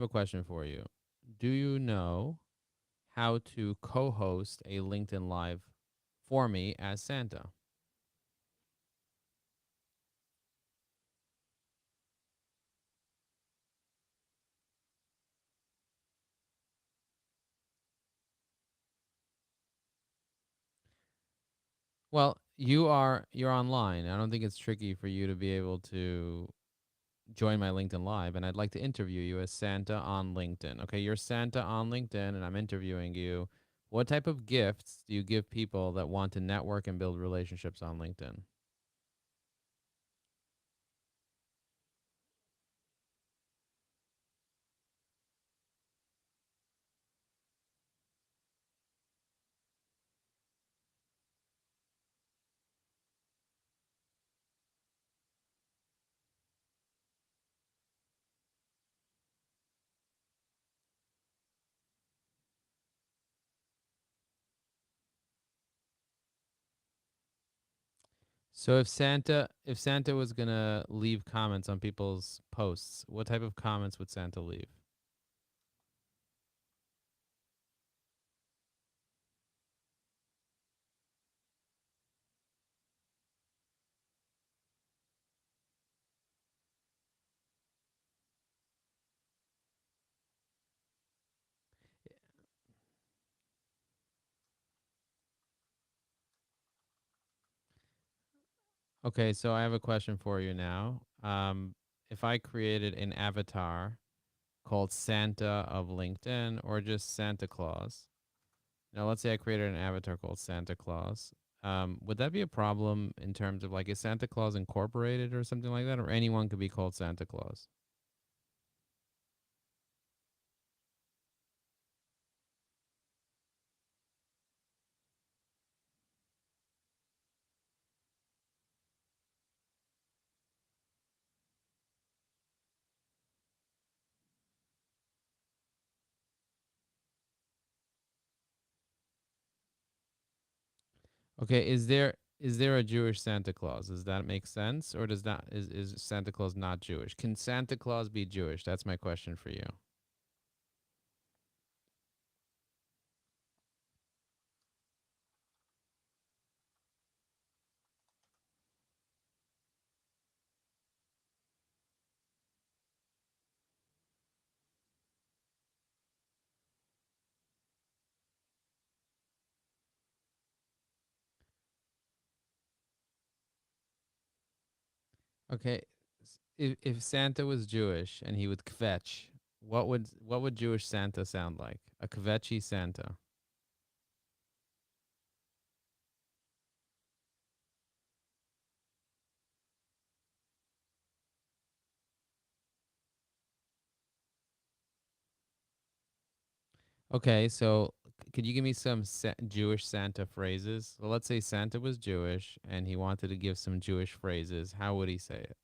I have a question for you. Do you know how to co-host a LinkedIn Live for me as Santa? Well, you're online. I don't think it's tricky for you to be able to join my LinkedIn Live, and I'd like to interview you as Santa on LinkedIn. Okay, you're Santa on LinkedIn, and I'm interviewing you. What type of gifts do you give people that want to network and build relationships on LinkedIn? So if Santa was gonna leave comments on people's posts, what type of comments would Santa leave? Okay, so I have a question for you now. If I created an avatar called Santa of LinkedIn or just Santa Claus, now let's say I created an avatar called Santa Claus, would that be a problem in terms of like is Santa Claus incorporated or something like that, or anyone could be called Santa Claus? Okay, is there a Jewish Santa Claus? Does that make sense, or does that is Santa Claus not Jewish? Can Santa Claus be Jewish? That's my question for you. Okay, if Santa was Jewish and he would kvetch, what would Jewish Santa sound like? A kvetchy Santa. Okay, so could you give me some Jewish Santa phrases? Well, let's say Santa was Jewish and he wanted to give some Jewish phrases. How would he say it?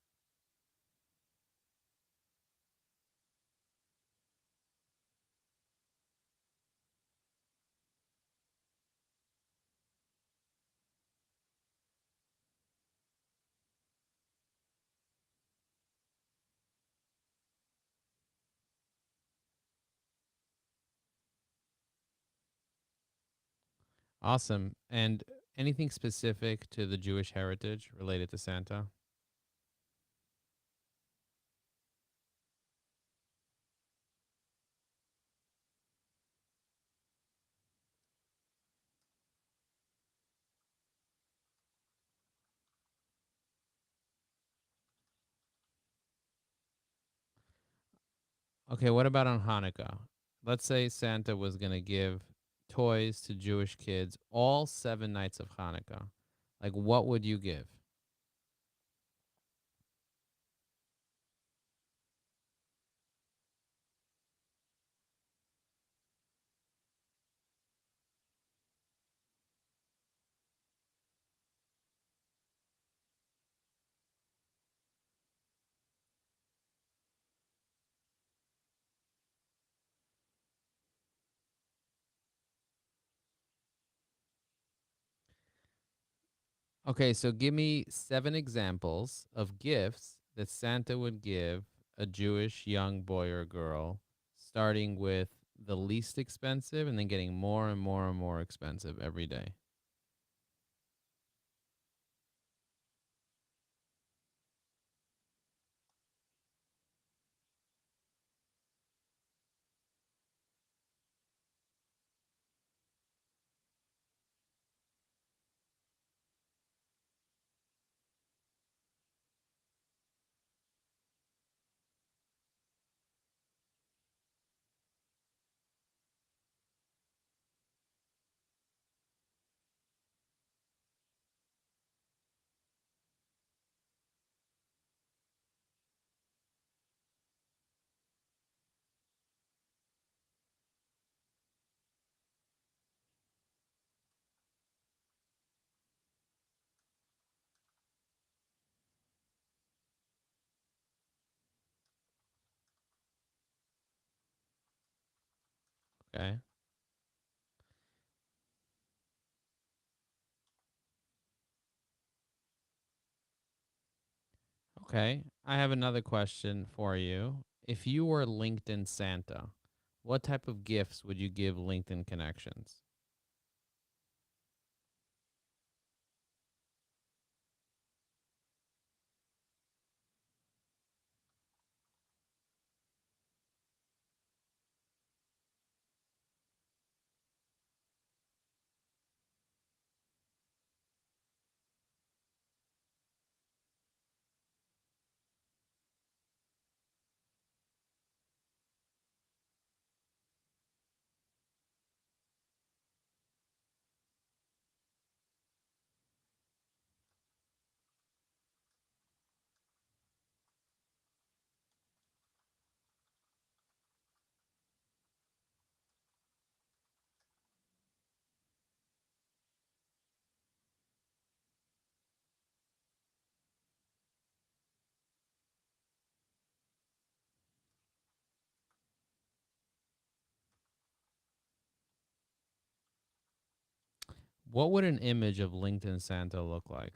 Awesome. And anything specific to the Jewish heritage related to Santa? Okay, what about on Hanukkah? Let's say Santa was going to give toys to Jewish kids all 7 nights of Hanukkah. Like, what would you give? Okay, so give me 7 examples of gifts that Santa would give a Jewish young boy or girl starting with the least expensive and then getting more and more and more expensive every day. Okay. Okay. I have another question for you. If you were LinkedIn Santa, what type of gifts would you give LinkedIn connections? What would an image of LinkedIn Santa look like?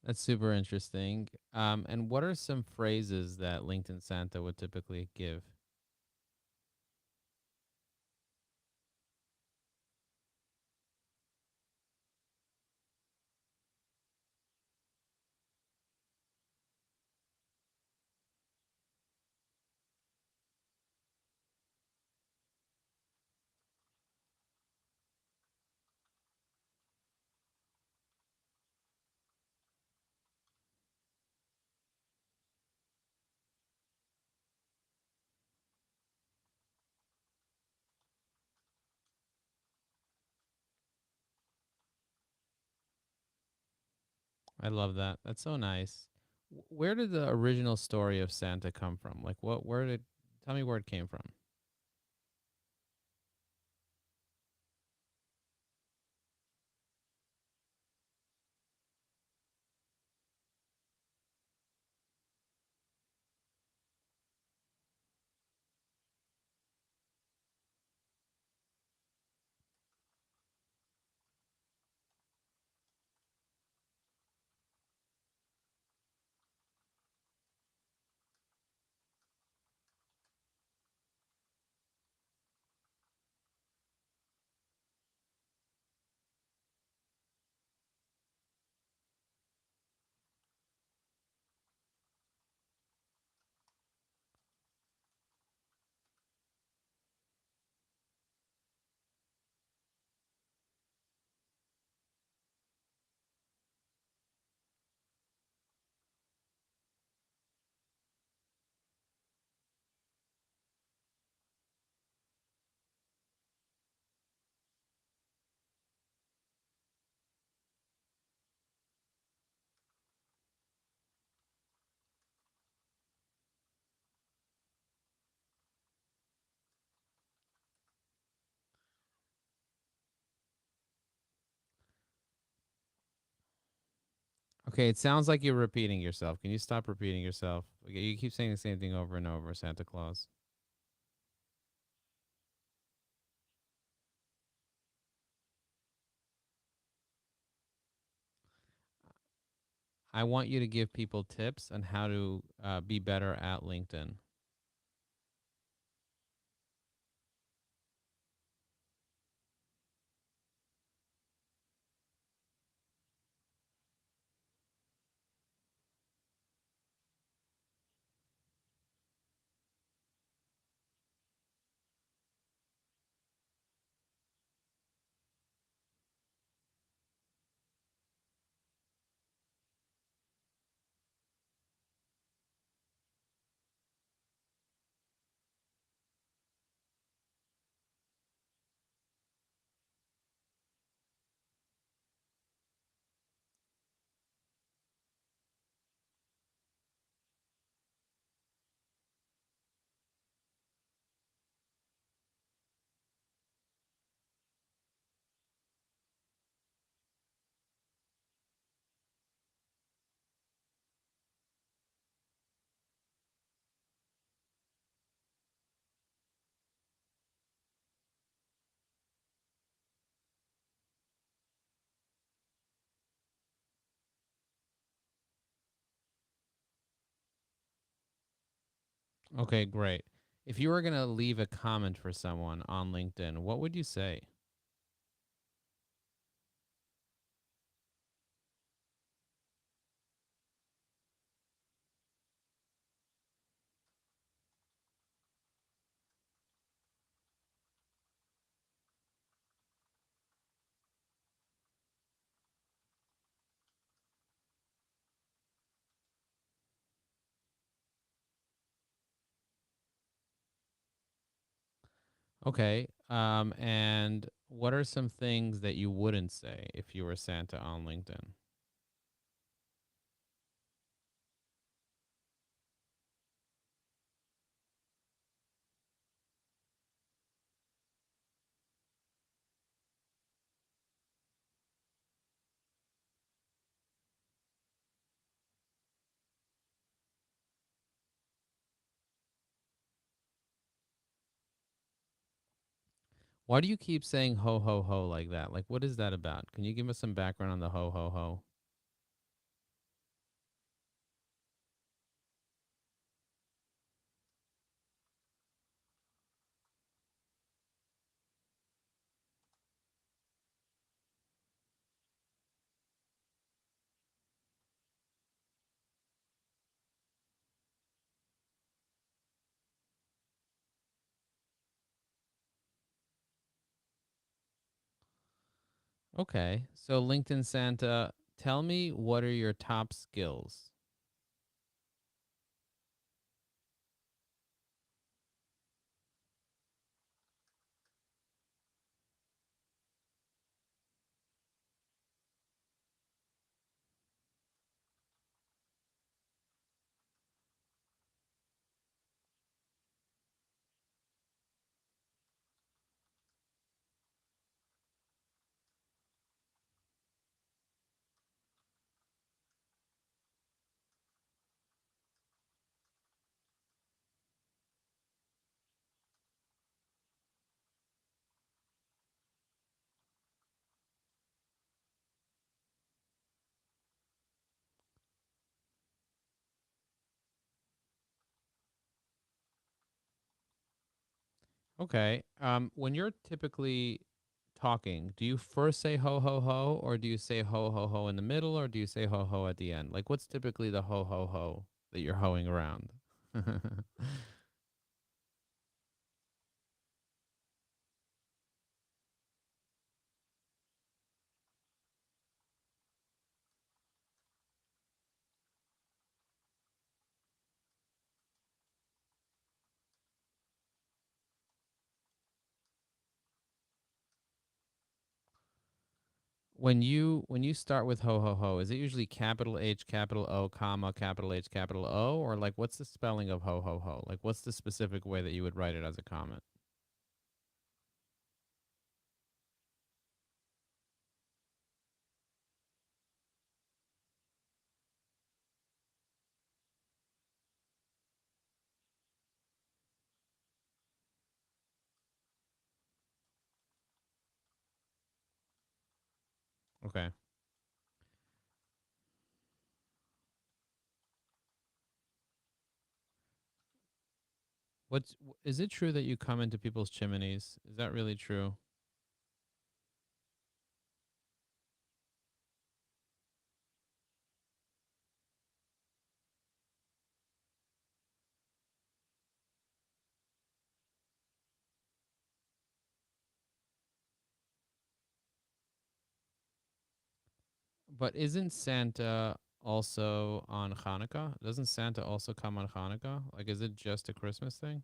That's super interesting. And what are some phrases that LinkedIn Santa would typically give? I love that. That's so nice. Where did the original story of Santa come from? Like, where did, tell me where it came from. Okay, it sounds like you're repeating yourself. Can you stop repeating yourself? Okay, you keep saying the same thing over and over, Santa Claus. I want you to give people tips on how to be better at LinkedIn. Okay, great. If you were going to leave a comment for someone on LinkedIn, what would you say? Okay. And what are some things that you wouldn't say if you were Santa on LinkedIn? Why do you keep saying ho ho ho like that? Like, what is that about? Can you give us some background on the ho ho ho? Okay. So, LinkedIn Santa, tell me what are your top skills? Okay. When you're typically talking, do you first say ho ho ho, or do you say ho ho ho in the middle, or do you say ho ho at the end? Like, what's typically the ho ho ho that you're hoeing around? When you start with ho ho ho, is it usually capital H, capital O, comma, capital H, capital O, or like what's the spelling of ho ho ho? Like what's the specific way that you would write it as a comment? Okay. Is it true that you come into people's chimneys? Is that really true? But isn't Santa also on Hanukkah? Doesn't Santa also come on Hanukkah? Like, is it just a Christmas thing?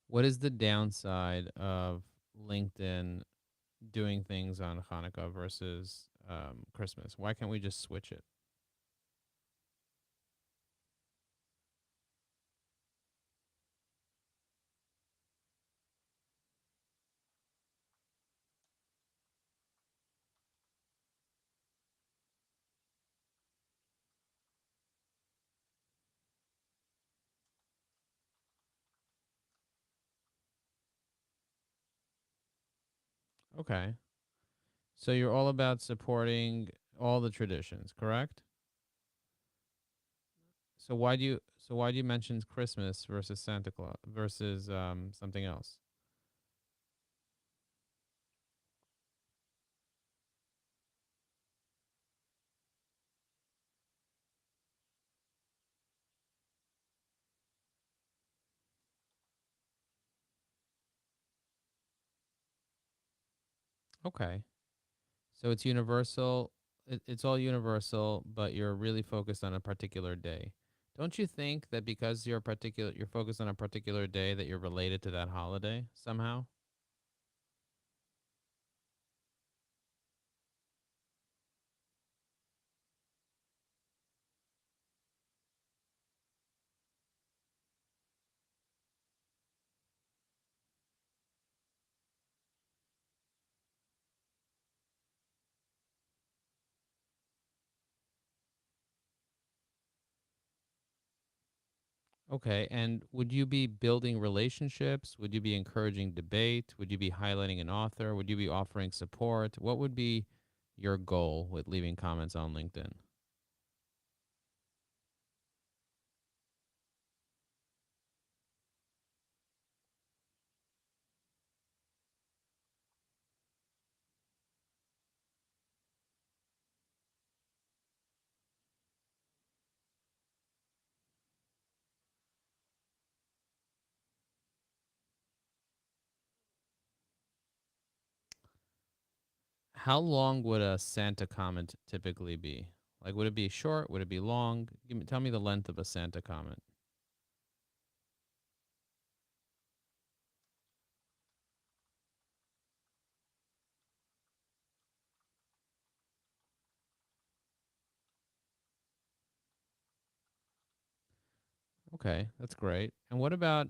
What is the downside of LinkedIn doing things on Hanukkah versus Christmas? Why can't we just switch it? Okay. So you're all about supporting all the traditions, correct? So why do you mention Christmas versus Santa Claus versus something else? Okay. So it's universal. It's all universal, but you're really focused on a particular day. Don't you think that because you're focused on a particular day that you're related to that holiday somehow? Okay. And would you be building relationships? Would you be encouraging debate? Would you be highlighting an author? Would you be offering support? What would be your goal with leaving comments on LinkedIn? How long would a Santa comment typically be? Like, would it be short? Would it be long? Tell me the length of a Santa comment. Okay, that's great. And what about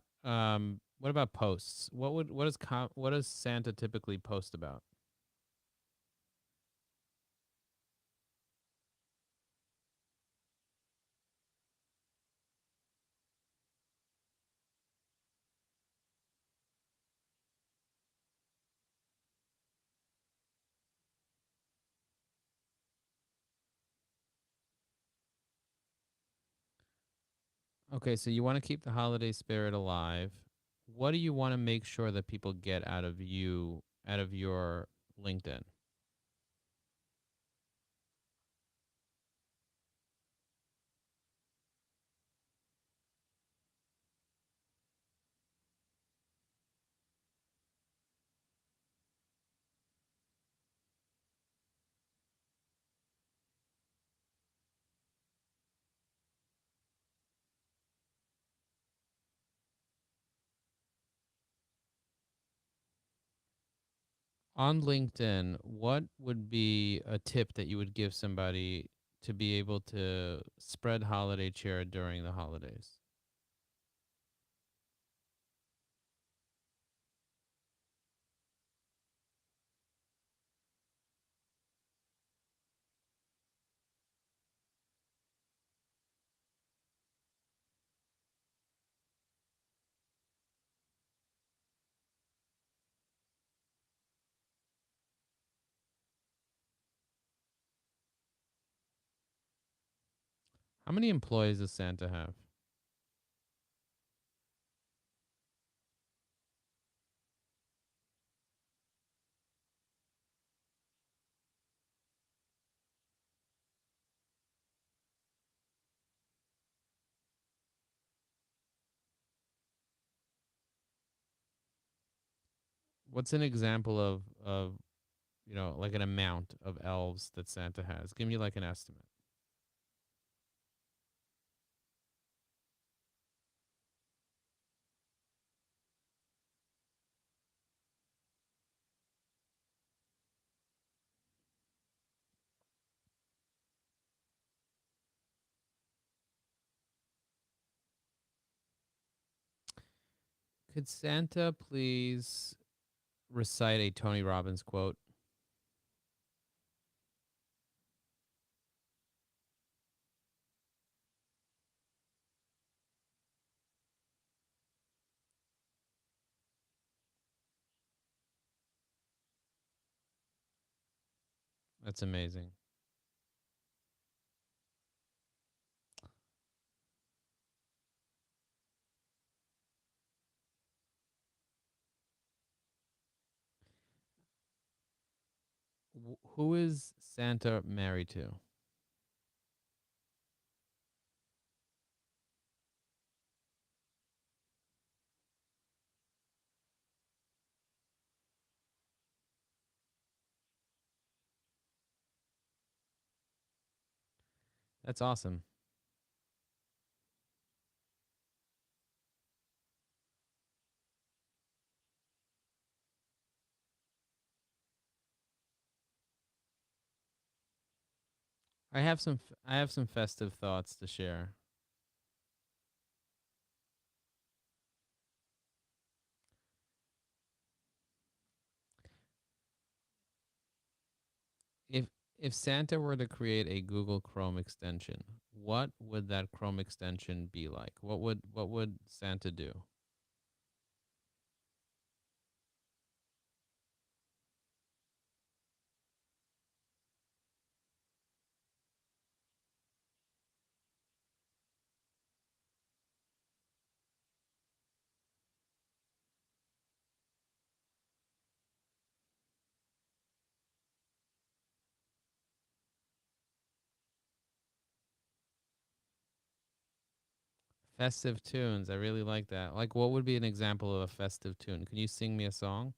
posts? What does Santa typically post about? Okay, so you want to keep the holiday spirit alive. What do you want to make sure that people get out of your LinkedIn? On LinkedIn, what would be a tip that you would give somebody to be able to spread holiday cheer during the holidays? How many employees does Santa have? What's an example of like an amount of elves that Santa has? Give me like an estimate. Could Santa please recite a Tony Robbins quote? That's amazing. Who is Santa married to? That's awesome. I have some festive thoughts to share. If if Santa were to create a Google Chrome extension, what would that Chrome extension be like? What would Santa do? Festive tunes. I really like that. Like what would be an example of a festive tune? Can you sing me a song?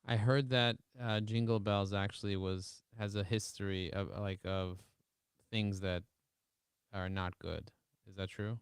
I heard that Jingle Bells actually was has a history of of things that are not good. Is that true?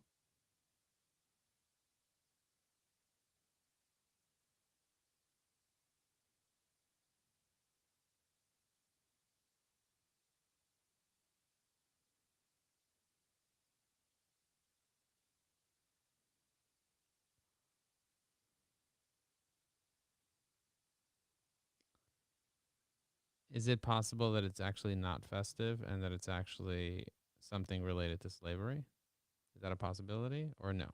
Is it possible that it's actually not festive and that it's actually something related to slavery? Is that a possibility or no?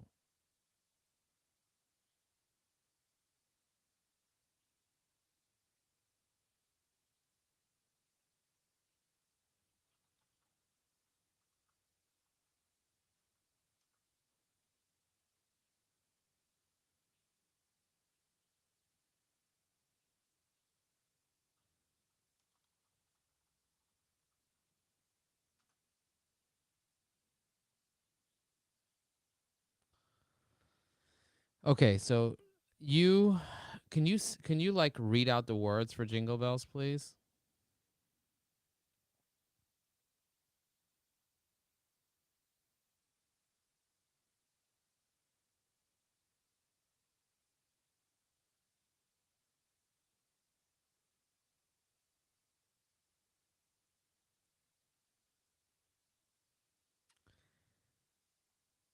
Okay, so you can you like read out the words for Jingle Bells, please?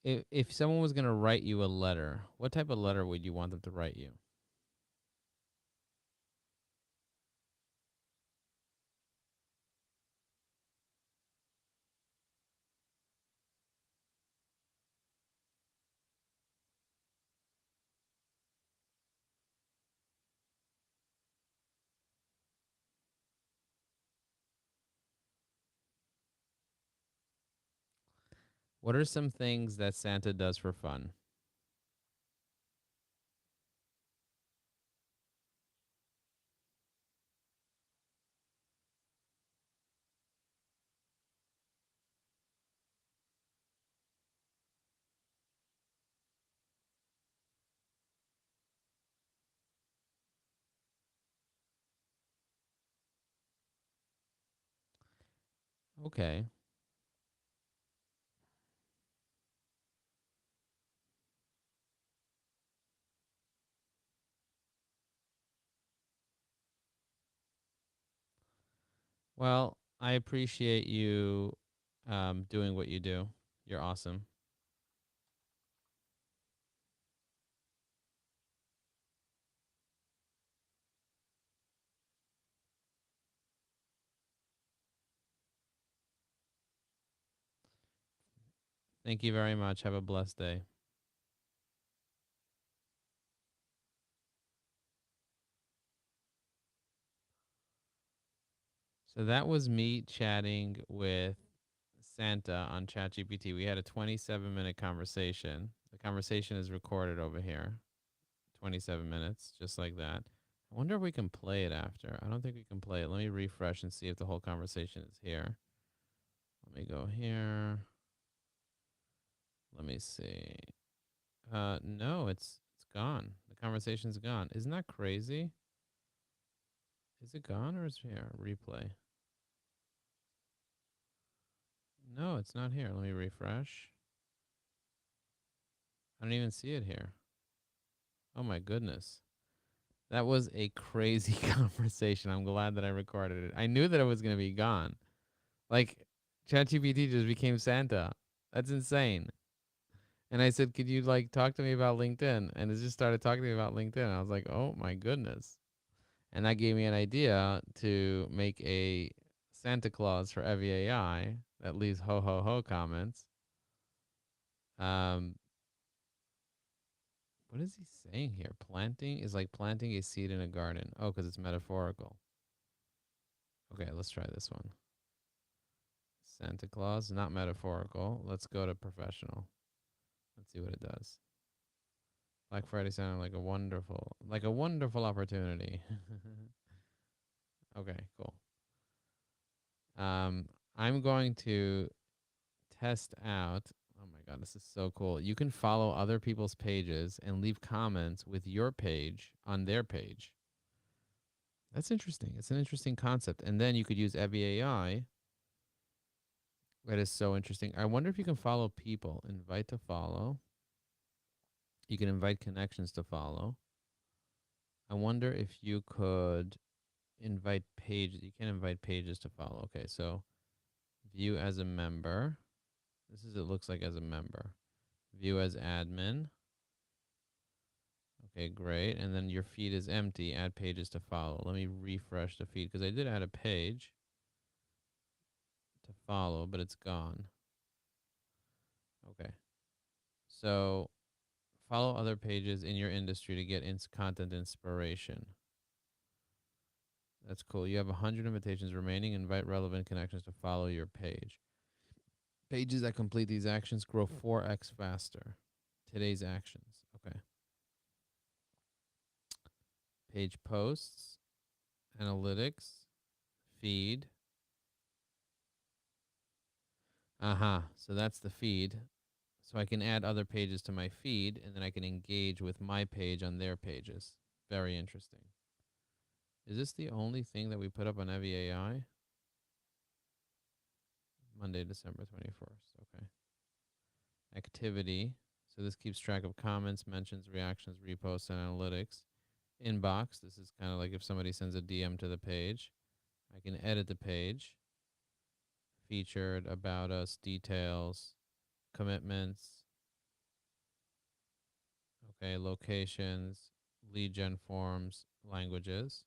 If someone was gonna write you a letter, what type of letter would you want them to write you? What are some things that Santa does for fun? Okay. Well, I appreciate you doing what you do. You're awesome. Thank you very much. Have a blessed day. So that was me chatting with Santa on ChatGPT. We had a 27-minute conversation. The conversation is recorded over here. 27 minutes, just like that. I wonder if we can play it after. I don't think we can play it. Let me refresh and see if the whole conversation is here. Let me go here. Let me see. No, it's gone. The conversation's gone. Isn't that crazy? Is it gone or is it here? Replay. No, it's not here. Let me refresh. I don't even see it here. Oh my goodness. That was a crazy conversation. I'm glad that I recorded it. I knew that it was going to be gone. Like, ChatGPT just became Santa. That's insane. And I said, could you like talk to me about LinkedIn? And it just started talking to me about LinkedIn. I was like, oh my goodness. And that gave me an idea to make a Santa Claus for Evie AI that leaves ho ho ho comments. Um, what is he saying here? Planting is like planting a seed in a garden. Oh, because it's metaphorical. Okay, let's try this one. Santa Claus, not metaphorical. Let's go to professional. Let's see what it does. Black Friday sounded like a wonderful opportunity. Okay, cool. Um, I'm going to test out. Oh my god, this is so cool. You can follow other people's pages and leave comments with your page on their page. That's interesting. It's an interesting concept. And then you could use Evie AI. That is so interesting. I wonder if you can follow people. Invite to follow. You can invite connections to follow. I wonder if you could invite pages. You can invite pages to follow. Okay, so view as a member. This is it looks like as a member. View as admin. Okay, great. And then your feed is empty. Add pages to follow. Let me refresh the feed because I did add a page to follow, but it's gone. Okay. So follow other pages in your industry to get content inspiration. That's cool. You have 100 invitations remaining. Invite relevant connections to follow your page. Pages that complete these actions grow 4x faster. Today's actions. Okay. Page posts, analytics, feed. Aha. So that's the feed. So I can add other pages to my feed and then I can engage with my page on their pages. Very interesting. Is this the only thing that we put up on Evie AI? Monday, December 21st. Okay. Activity. So this keeps track of comments, mentions, reactions, reposts, and analytics. Inbox. This is kind of like if somebody sends a DM to the page. I can edit the page. Featured, about us, details, commitments. Okay, locations, lead gen forms, languages.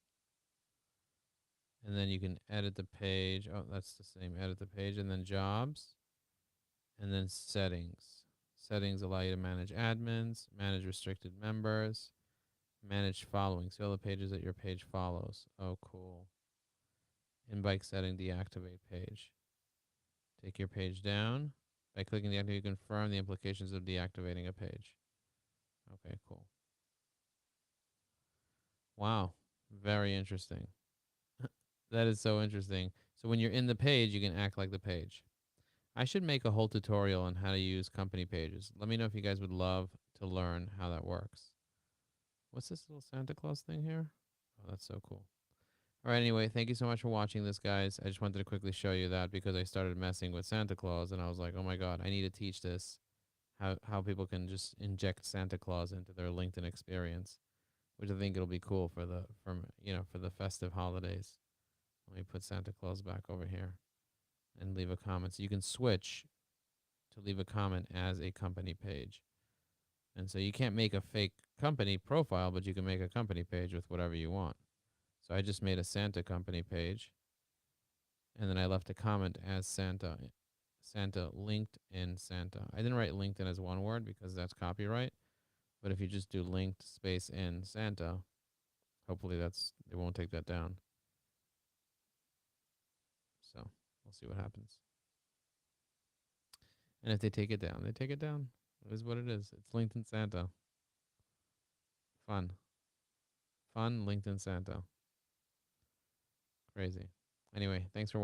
And then you can edit the page. Oh, that's the same. Edit the page and then jobs and then settings. Settings allow you to manage admins, manage restricted members, manage following. See all the pages that your page follows. Oh, cool. In bike setting, deactivate page. Take your page down. By clicking deactivate, you confirm the implications of deactivating a page. Okay, cool. Wow. Very interesting. That is so interesting. So when you're in the page, you can act like the page. I should make a whole tutorial on how to use company pages. Let me know if you guys would love to learn how that works. What's this little Santa Claus thing here? Oh, that's so cool. All right, anyway, thank you so much for watching this, guys. I just wanted to quickly show you that because I started messing with Santa Claus and I was like, oh my God, I need to teach this, how people can just inject Santa Claus into their LinkedIn experience, which I think it'll be cool for for the festive holidays. Let me put Santa Claus back over here and leave a comment. So you can switch to leave a comment as a company page. And so you can't make a fake company profile, but you can make a company page with whatever you want. So I just made a Santa company page, and then I left a comment as Santa linked in Santa. I didn't write LinkedIn as one word because that's copyright. But if you just do linked space in Santa, hopefully they won't take that down. So we'll see what happens. And if they take it down, they take it down. It is what it is. It's linked in Santa. Fun. Fun LinkedIn Santa. Crazy. Anyway, thanks for